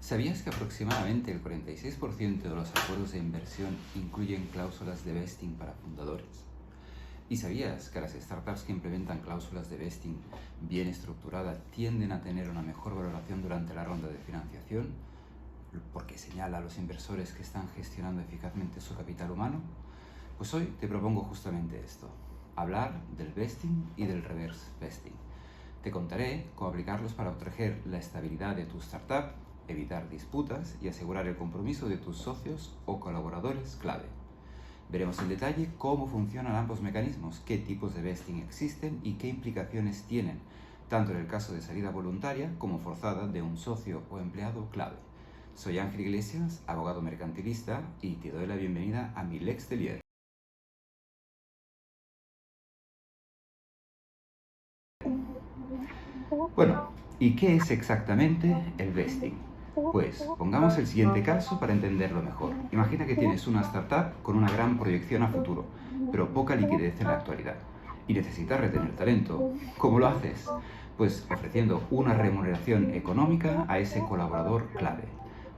¿Sabías que aproximadamente el 46% de los acuerdos de inversión incluyen cláusulas de vesting para fundadores? ¿Y sabías que las startups que implementan cláusulas de vesting bien estructuradas tienden a tener una mejor valoración durante la ronda de financiación? Porque señala a los inversores que están gestionando eficazmente su capital humano. Pues hoy te propongo justamente esto: hablar del vesting y del reverse vesting. Te contaré cómo aplicarlos para proteger la estabilidad de tu startup, evitar disputas y asegurar el compromiso de tus socios o colaboradores clave. Veremos en detalle cómo funcionan ambos mecanismos, qué tipos de vesting existen y qué implicaciones tienen, tanto en el caso de salida voluntaria como forzada de un socio o empleado clave. Soy Ángel Iglesias, abogado mercantilista, y te doy la bienvenida a mi Lextelier. Bueno, ¿y qué es exactamente el vesting? Pues pongamos el siguiente caso para entenderlo mejor. Imagina que tienes una startup con una gran proyección a futuro, pero poca liquidez en la actualidad, y necesitas retener talento. ¿Cómo lo haces? Pues ofreciendo una remuneración económica a ese colaborador clave,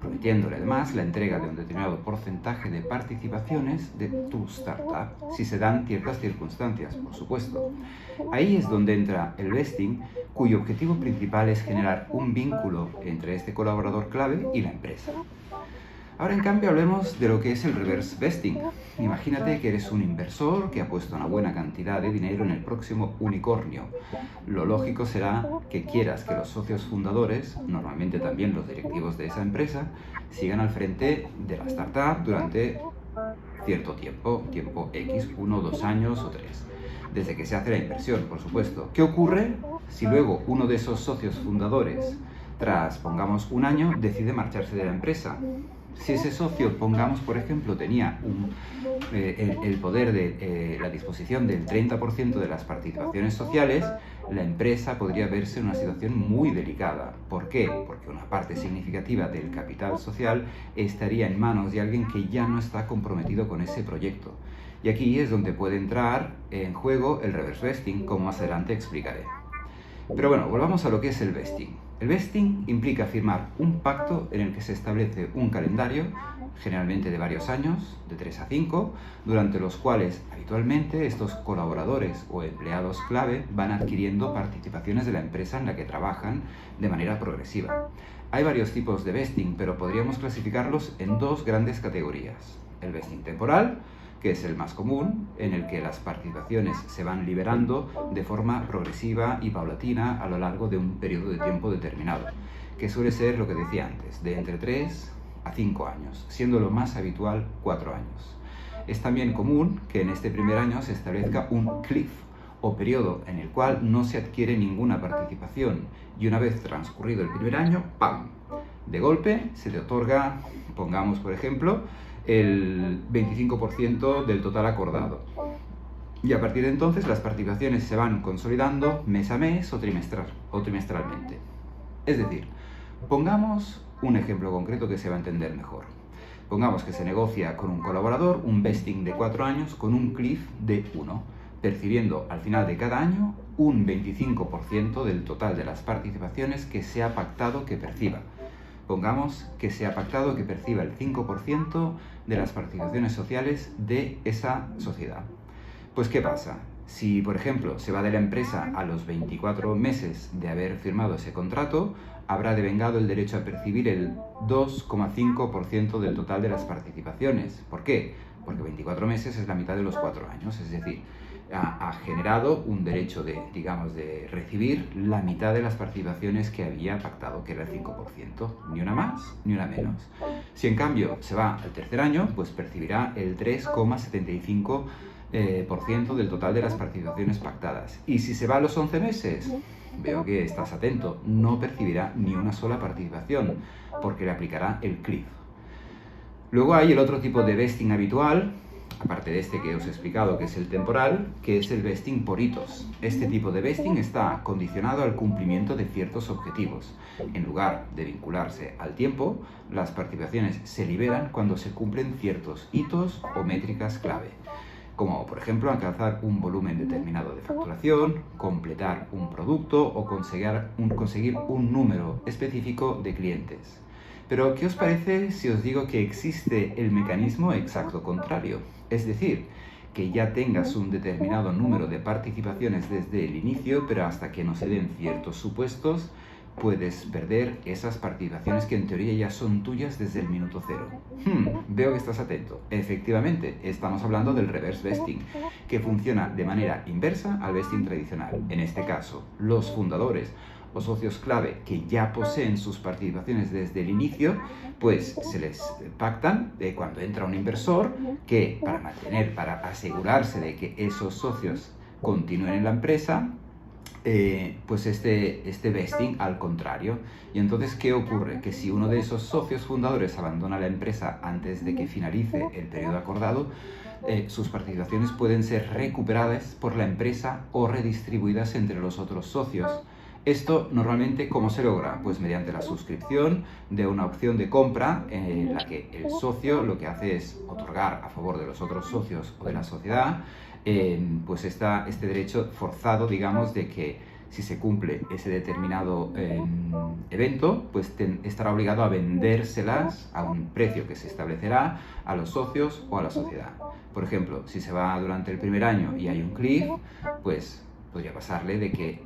prometiéndole además la entrega de un determinado porcentaje de participaciones de tu startup, si se dan ciertas circunstancias, por supuesto. Ahí es donde entra el vesting, cuyo objetivo principal es generar un vínculo entre este colaborador clave y la empresa. Ahora, en cambio, hablemos de lo que es el reverse vesting. Imagínate que eres un inversor que ha puesto una buena cantidad de dinero en el próximo unicornio. Lo lógico será que quieras que los socios fundadores, normalmente también los directivos de esa empresa, sigan al frente de la startup durante cierto tiempo X, 1, 2 años o 3, desde que se hace la inversión, por supuesto. ¿Qué ocurre si luego uno de esos socios fundadores, tras, pongamos, un año, decide marcharse de la empresa? Si ese socio, pongamos, por ejemplo, tenía el poder de la disposición del 30% de las participaciones sociales, la empresa podría verse en una situación muy delicada. ¿Por qué? Porque una parte significativa del capital social estaría en manos de alguien que ya no está comprometido con ese proyecto. Y aquí es donde puede entrar en juego el reverse vesting, como más adelante explicaré. Pero bueno, volvamos a lo que es el vesting. El vesting implica firmar un pacto en el que se establece un calendario, generalmente de varios años, de 3 a 5, durante los cuales habitualmente estos colaboradores o empleados clave van adquiriendo participaciones de la empresa en la que trabajan de manera progresiva. Hay varios tipos de vesting, pero podríamos clasificarlos en dos grandes categorías: el vesting temporal, que es el más común, en el que las participaciones se van liberando de forma progresiva y paulatina a lo largo de un periodo de tiempo determinado, que suele ser lo que decía antes, de entre 3 a 5 años, siendo lo más habitual 4 años. Es también común que en este primer año se establezca un cliff, o periodo en el cual no se adquiere ninguna participación, y una vez transcurrido el primer año, ¡pam!, de golpe se te otorga, pongamos por ejemplo, el 25% del total acordado. Y a partir de entonces las participaciones se van consolidando mes a mes o trimestralmente. Es decir, pongamos un ejemplo concreto que se va a entender mejor. Pongamos que se negocia con un colaborador un vesting de 4 años con un cliff de 1, percibiendo al final de cada año un 25% del total de las participaciones que se ha pactado que perciba. Pongamos que se ha pactado que perciba el 5% de las participaciones sociales de esa sociedad. Pues ¿qué pasa? Si, por ejemplo, se va de la empresa a los 24 meses de haber firmado ese contrato, habrá devengado el derecho a percibir el 2,5% del total de las participaciones. ¿Por qué? Porque 24 meses es la mitad de los 4 años, es decir, ha generado un derecho de recibir la mitad de las participaciones que había pactado, que era el 5%, ni una más ni una menos. Si en cambio se va al tercer año, pues percibirá el 3,75% del total de las participaciones pactadas. Y si se va a los 11 meses, veo que estás atento, no percibirá ni una sola participación, porque le aplicará el cliff. Luego hay el otro tipo de vesting habitual, aparte de este que os he explicado, que es el temporal, que es el vesting por hitos. Este tipo de vesting está condicionado al cumplimiento de ciertos objetivos. En lugar de vincularse al tiempo, las participaciones se liberan cuando se cumplen ciertos hitos o métricas clave, como por ejemplo alcanzar un volumen determinado de facturación, completar un producto o conseguir un número específico de clientes. Pero, ¿qué os parece si os digo que existe el mecanismo exacto contrario? Es decir, que ya tengas un determinado número de participaciones desde el inicio, pero hasta que no se den ciertos supuestos, puedes perder esas participaciones que en teoría ya son tuyas desde el minuto cero. Veo que estás atento. Efectivamente, estamos hablando del reverse vesting, que funciona de manera inversa al vesting tradicional. En este caso, los fundadores o socios clave que ya poseen sus participaciones desde el inicio, pues se les pactan cuando entra un inversor que para asegurarse de que esos socios continúen en la empresa, pues este vesting al contrario. Y entonces, ¿qué ocurre? Que si uno de esos socios fundadores abandona la empresa antes de que finalice el periodo acordado, sus participaciones pueden ser recuperadas por la empresa o redistribuidas entre los otros socios. Esto normalmente, ¿cómo se logra? Pues mediante la suscripción de una opción de compra en la que el socio lo que hace es otorgar a favor de los otros socios o de la sociedad pues este derecho forzado, digamos, de que si se cumple ese determinado evento, pues estará obligado a vendérselas a un precio que se establecerá a los socios o a la sociedad. Por ejemplo, si se va durante el primer año y hay un cliff, pues podría pasarle de que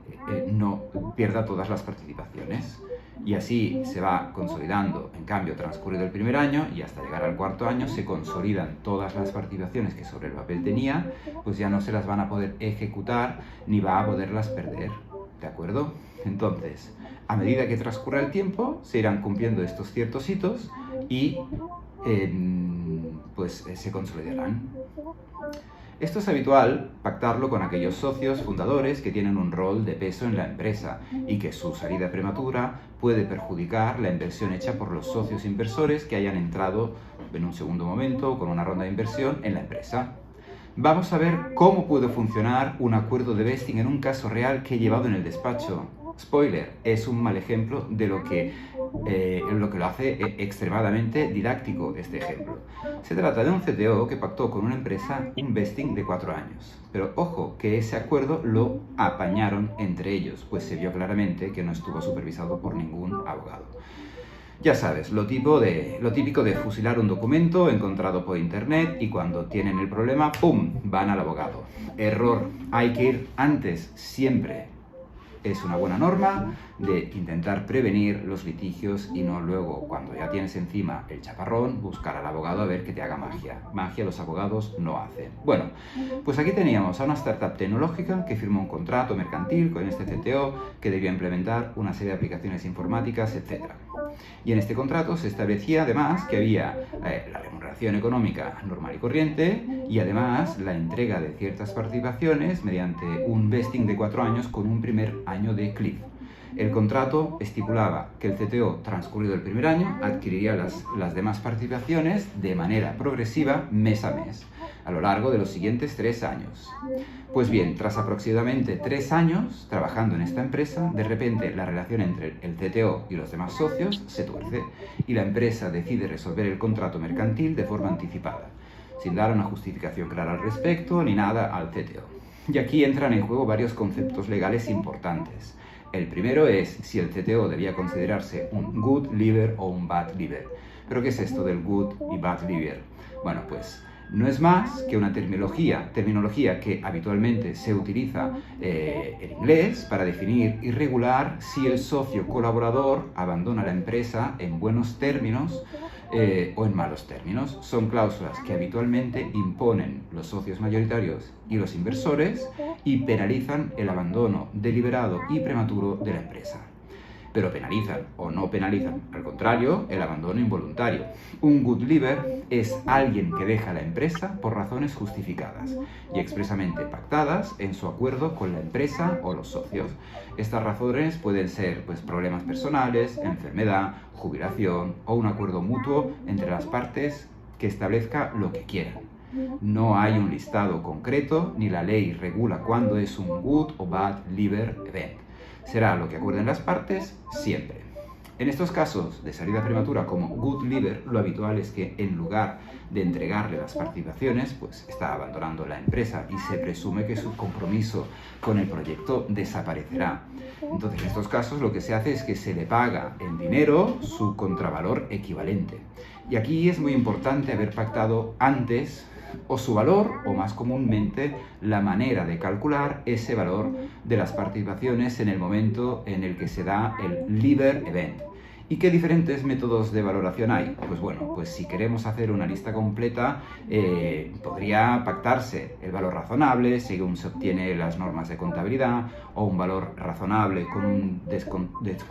no pierda todas las participaciones. Y así se va consolidando. En cambio, transcurrido el primer año y hasta llegar al cuarto año, se consolidan todas las participaciones que sobre el papel tenía, pues ya no se las van a poder ejecutar ni va a poderlas perder. ¿De acuerdo? Entonces, a medida que transcurra el tiempo, se irán cumpliendo estos ciertos hitos y pues se consolidarán. Esto es habitual pactarlo con aquellos socios fundadores que tienen un rol de peso en la empresa y que su salida prematura puede perjudicar la inversión hecha por los socios inversores que hayan entrado en un segundo momento con una ronda de inversión en la empresa. Vamos a ver cómo puede funcionar un acuerdo de vesting en un caso real que he llevado en el despacho. Spoiler, es un mal ejemplo de lo que lo hace extremadamente didáctico este ejemplo. Se trata de un CTO que pactó con una empresa un vesting de 4 años. Pero ojo, que ese acuerdo lo apañaron entre ellos, pues se vio claramente que no estuvo supervisado por ningún abogado. Ya sabes, lo típico de fusilar un documento encontrado por internet y cuando tienen el problema, ¡pum!, van al abogado. Error, hay que ir antes, siempre. Es una buena norma de intentar prevenir los litigios y no luego, cuando ya tienes encima el chaparrón, buscar al abogado a ver que te haga magia. Magia los abogados no hacen. Bueno, pues aquí teníamos a una startup tecnológica que firmó un contrato mercantil con este CTO que debía implementar una serie de aplicaciones informáticas, etc. Y en este contrato se establecía además que había la remuneración económica normal y corriente y además la entrega de ciertas participaciones mediante un vesting de 4 años con un primer año de cliff. El contrato estipulaba que el CTO, transcurrido el primer año, adquiriría las demás participaciones de manera progresiva mes a mes, a lo largo de los siguientes 3 años. Pues bien, tras aproximadamente 3 años trabajando en esta empresa, de repente la relación entre el CTO y los demás socios se tuerce y la empresa decide resolver el contrato mercantil de forma anticipada, sin dar una justificación clara al respecto ni nada al CTO. Y aquí entran en juego varios conceptos legales importantes. El primero es si el CTO debía considerarse un good leaver o un bad leaver. ¿Pero qué es esto del good y bad leaver? Bueno, pues no es más que una terminología que habitualmente se utiliza en inglés para definir y regular si el socio colaborador abandona la empresa en buenos términos o en malos términos. Son cláusulas que habitualmente imponen los socios mayoritarios y los inversores y penalizan el abandono deliberado y prematuro de la empresa. Pero penalizan o no penalizan, al contrario, el abandono involuntario. Un good leaver es alguien que deja la empresa por razones justificadas y expresamente pactadas en su acuerdo con la empresa o los socios. Estas razones pueden ser problemas personales, enfermedad, jubilación o un acuerdo mutuo entre las partes que establezca lo que quieran. No hay un listado concreto ni la ley regula cuándo es un good o bad leaver event. Será lo que acuerden las partes siempre. En estos casos de salida prematura como good leaver, lo habitual es que en lugar de entregarle las participaciones, pues está abandonando la empresa y se presume que su compromiso con el proyecto desaparecerá. Entonces, en estos casos lo que se hace es que se le paga en dinero su contravalor equivalente. Y aquí es muy importante haber pactado antes o su valor, o más comúnmente, la manera de calcular ese valor de las participaciones en el momento en el que se da el leaver event. ¿Y qué diferentes métodos de valoración hay? Pues bueno, pues si queremos hacer una lista completa, podría pactarse el valor razonable según se obtiene las normas de contabilidad, o un valor razonable con un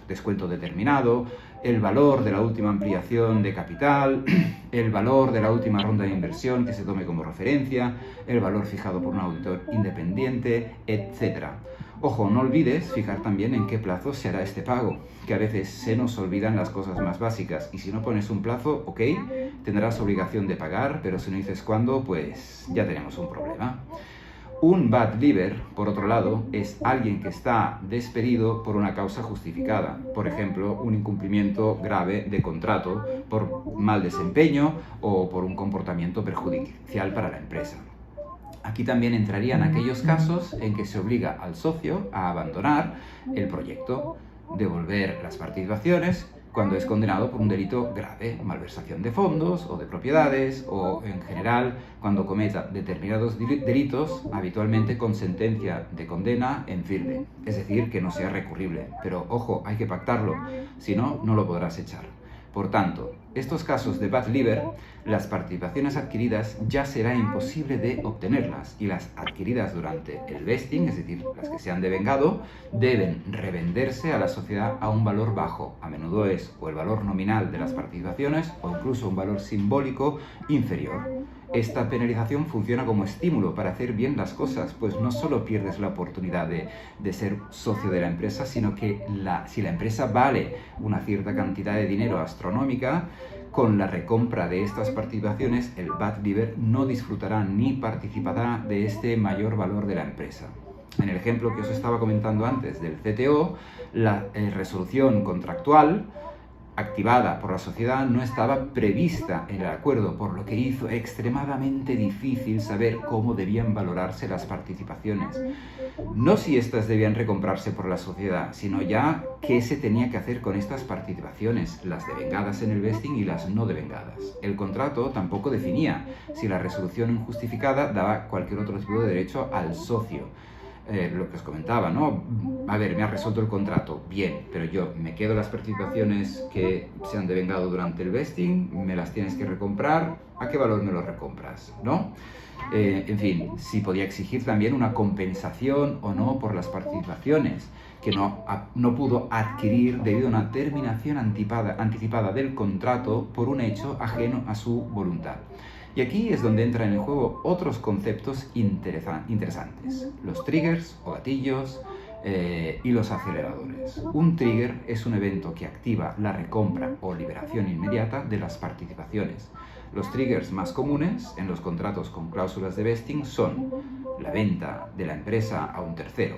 descuento determinado, el valor de la última ampliación de capital, el valor de la última ronda de inversión que se tome como referencia, el valor fijado por un auditor independiente, etc. Ojo, no olvides fijar también en qué plazo se hará este pago, que a veces se nos olvidan las cosas más básicas, y si no pones un plazo, ok, tendrás obligación de pagar, pero si no dices cuándo, pues ya tenemos un problema. Un bad leaver, por otro lado, es alguien que está despedido por una causa justificada, por ejemplo, un incumplimiento grave de contrato por mal desempeño o por un comportamiento perjudicial para la empresa. Aquí también entrarían aquellos casos en que se obliga al socio a abandonar el proyecto, devolver las participaciones cuando es condenado por un delito grave, malversación de fondos o de propiedades, o en general cuando cometa determinados delitos, habitualmente con sentencia de condena en firme, es decir, que no sea recurrible. Pero ojo, hay que pactarlo, si no, no lo podrás echar. Por tanto, estos casos de bad leaver, las participaciones adquiridas ya será imposible de obtenerlas, y las adquiridas durante el vesting, es decir, las que se han devengado, deben revenderse a la sociedad a un valor bajo. A menudo es o el valor nominal de las participaciones o incluso un valor simbólico inferior. Esta penalización funciona como estímulo para hacer bien las cosas, pues no solo pierdes la oportunidad de ser socio de la empresa, sino que si la empresa vale una cierta cantidad de dinero astronómica, con la recompra de estas participaciones, el bad leaver no disfrutará ni participará de este mayor valor de la empresa. En el ejemplo que os estaba comentando antes del CTO, la resolución contractual activada por la sociedad no estaba prevista en el acuerdo, por lo que hizo extremadamente difícil saber cómo debían valorarse las participaciones. No si éstas debían recomprarse por la sociedad, sino ya qué se tenía que hacer con estas participaciones, las devengadas en el vesting y las no devengadas. El contrato tampoco definía si la resolución injustificada daba cualquier otro tipo de derecho al socio. Lo que os comentaba, ¿no? A ver, me has resuelto el contrato, bien, pero yo me quedo las participaciones que se han devengado durante el vesting, me las tienes que recomprar, ¿a qué valor me lo recompras? ¿No? En fin, si podía exigir también una compensación o no por las participaciones que no pudo adquirir debido a una terminación anticipada del contrato por un hecho ajeno a su voluntad. Y aquí es donde entran en el juego otros conceptos interesantes, los triggers o gatillos y los aceleradores. Un trigger es un evento que activa la recompra o liberación inmediata de las participaciones. Los triggers más comunes en los contratos con cláusulas de vesting son la venta de la empresa a un tercero.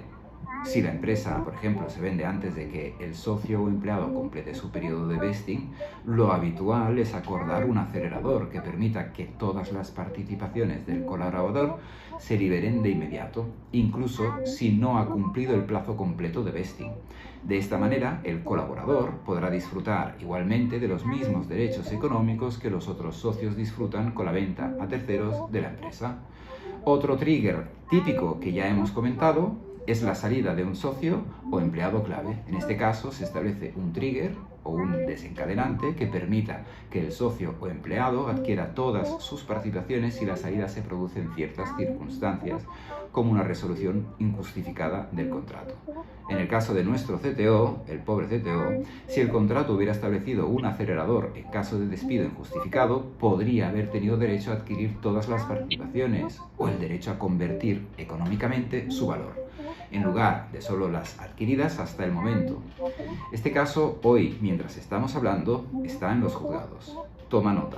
Si la empresa, por ejemplo, se vende antes de que el socio o empleado complete su periodo de vesting, lo habitual es acordar un acelerador que permita que todas las participaciones del colaborador se liberen de inmediato, incluso si no ha cumplido el plazo completo de vesting. De esta manera, el colaborador podrá disfrutar igualmente de los mismos derechos económicos que los otros socios disfrutan con la venta a terceros de la empresa. Otro trigger típico que ya hemos comentado es la salida de un socio o empleado clave. En este caso se establece un trigger o un desencadenante que permita que el socio o empleado adquiera todas sus participaciones si la salida se produce en ciertas circunstancias, como una resolución injustificada del contrato. En el caso de nuestro CTO, el pobre CTO, si el contrato hubiera establecido un acelerador en caso de despido injustificado, podría haber tenido derecho a adquirir todas las participaciones o el derecho a convertir económicamente su valor, en lugar de solo las adquiridas hasta el momento. Este caso, hoy, mientras estamos hablando, está en los juzgados. Toma nota.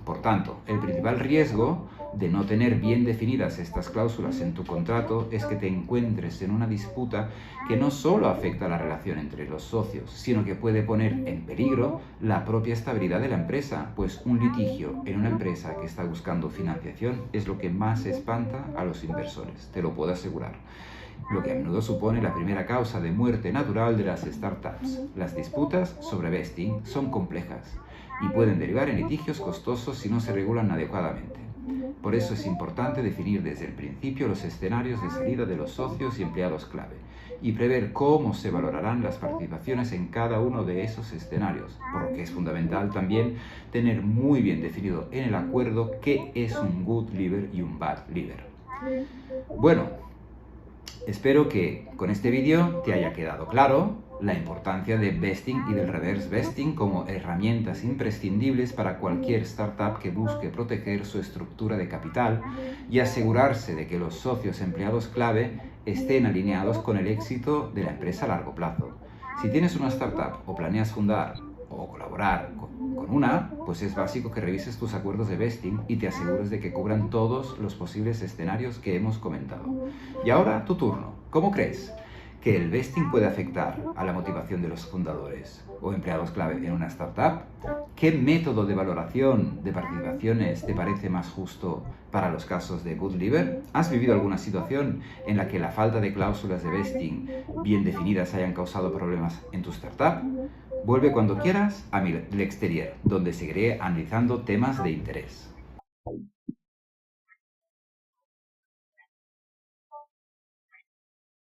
Por tanto, el principal riesgo de no tener bien definidas estas cláusulas en tu contrato es que te encuentres en una disputa que no solo afecta a la relación entre los socios, sino que puede poner en peligro la propia estabilidad de la empresa, pues un litigio en una empresa que está buscando financiación es lo que más espanta a los inversores, te lo puedo asegurar. Lo que a menudo supone la primera causa de muerte natural de las startups. Las disputas sobre vesting son complejas y pueden derivar en litigios costosos si no se regulan adecuadamente. Por eso es importante definir desde el principio los escenarios de salida de los socios y empleados clave y prever cómo se valorarán las participaciones en cada uno de esos escenarios, por lo que es fundamental también tener muy bien definido en el acuerdo qué es un good leaver y un bad leaver. Bueno, espero que con este vídeo te haya quedado claro la importancia de vesting y del reverse vesting como herramientas imprescindibles para cualquier startup que busque proteger su estructura de capital y asegurarse de que los socios empleados clave estén alineados con el éxito de la empresa a largo plazo. Si tienes una startup o planeas fundar o colaborar con una, pues es básico que revises tus acuerdos de vesting y te asegures de que cubran todos los posibles escenarios que hemos comentado. Y ahora tu turno. ¿Cómo crees que el vesting puede afectar a la motivación de los fundadores o empleados clave en una startup? ¿Qué método de valoración de participaciones te parece más justo para los casos de good leaver? ¿Has vivido alguna situación en la que la falta de cláusulas de vesting bien definidas hayan causado problemas en tu startup? Vuelve cuando quieras a mi Lexterier, donde seguiré analizando temas de interés.